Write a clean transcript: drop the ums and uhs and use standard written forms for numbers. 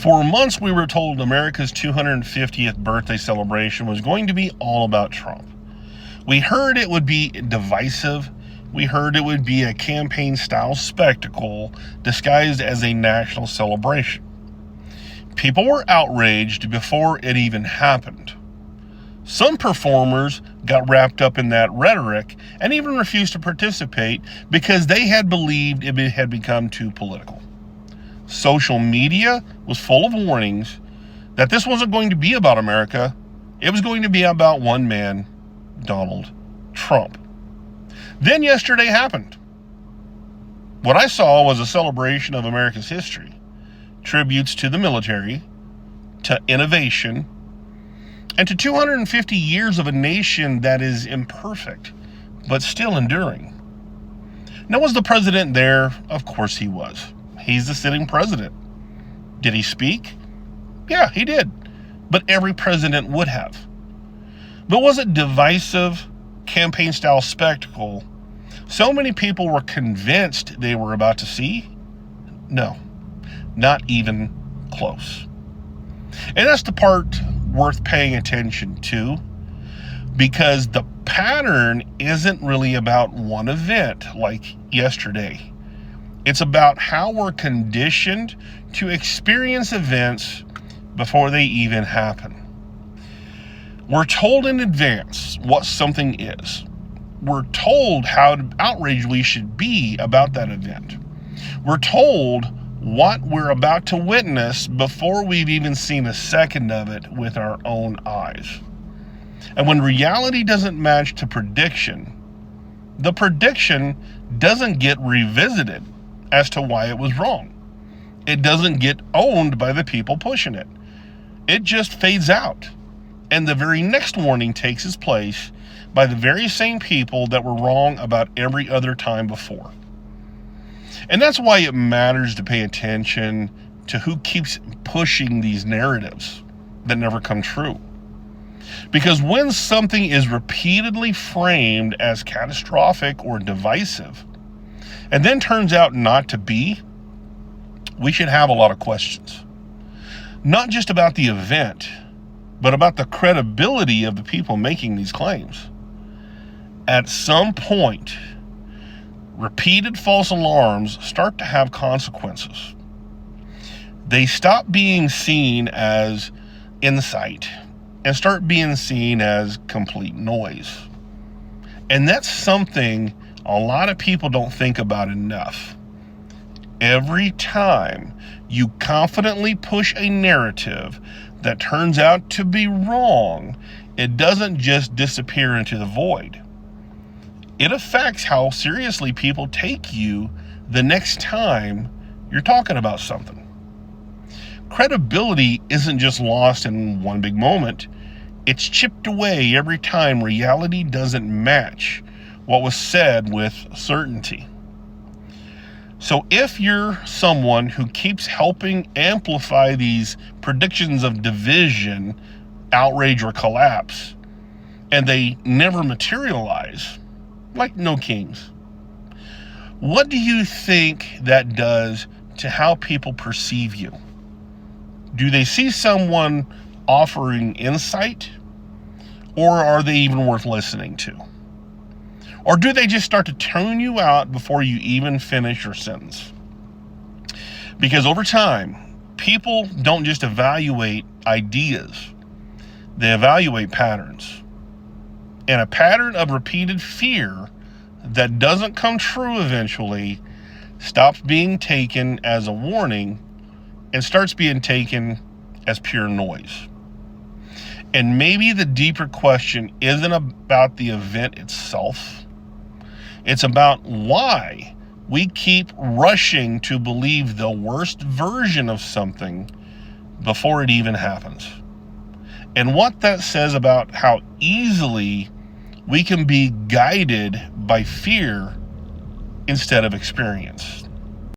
For months, we were told America's 250th birthday celebration was going to be all about Trump. We heard it would be divisive. We heard it would be a campaign-style spectacle disguised as a national celebration. People were outraged before it even happened. Some performers got wrapped up in that rhetoric and even refused to participate because they had believed it had become too political. Social media was full of warnings that this wasn't going to be about America. It was going to be about one man, Donald Trump. Then yesterday happened. What I saw was a celebration of America's history, tributes to the military, to innovation, and to 250 years of a nation that is imperfect, but still enduring. Now, was the president there? Of course he was. He's the sitting president. Did he speak? Yeah, he did. But every president would have. But was it divisive, campaign-style spectacle so many people were convinced they were about to see? No, not even close. And that's the part worth paying attention to, because the pattern isn't really about one event like yesterday. It's about how we're conditioned to experience events before they even happen. We're told in advance what something is. We're told how outraged we should be about that event. We're told what we're about to witness before we've even seen a second of it with our own eyes. And when reality doesn't match to prediction, the prediction doesn't get revisited as to why it was wrong. It doesn't get owned by the people pushing it. It just fades out. And the very next warning takes its place by the very same people that were wrong about every other time before. And that's why it matters to pay attention to who keeps pushing these narratives that never come true. Because when something is repeatedly framed as catastrophic or divisive, and then turns out not to be, we should have a lot of questions. Not just about the event, but about the credibility of the people making these claims. At some point, repeated false alarms start to have consequences. They stop being seen as insight and start being seen as complete noise. And that's something a lot of people don't think about enough. Every time you confidently push a narrative that turns out to be wrong, it doesn't just disappear into the void. It affects how seriously people take you the next time you're talking about something. Credibility isn't just lost in one big moment. It's chipped away every time reality doesn't match what was said with certainty. So if you're someone who keeps helping amplify these predictions of division, outrage, or collapse, and they never materialize, like no kings, what do you think that does to how people perceive you? Do they see someone offering insight, or are they even worth listening to? Or do they just start to tune you out before you even finish your sentence? Because over time, people don't just evaluate ideas, they evaluate patterns. And a pattern of repeated fear that doesn't come true eventually stops being taken as a warning and starts being taken as pure noise. And maybe the deeper question isn't about the event itself. It's about why we keep rushing to believe the worst version of something before it even happens. And what that says about how easily we can be guided by fear instead of experience.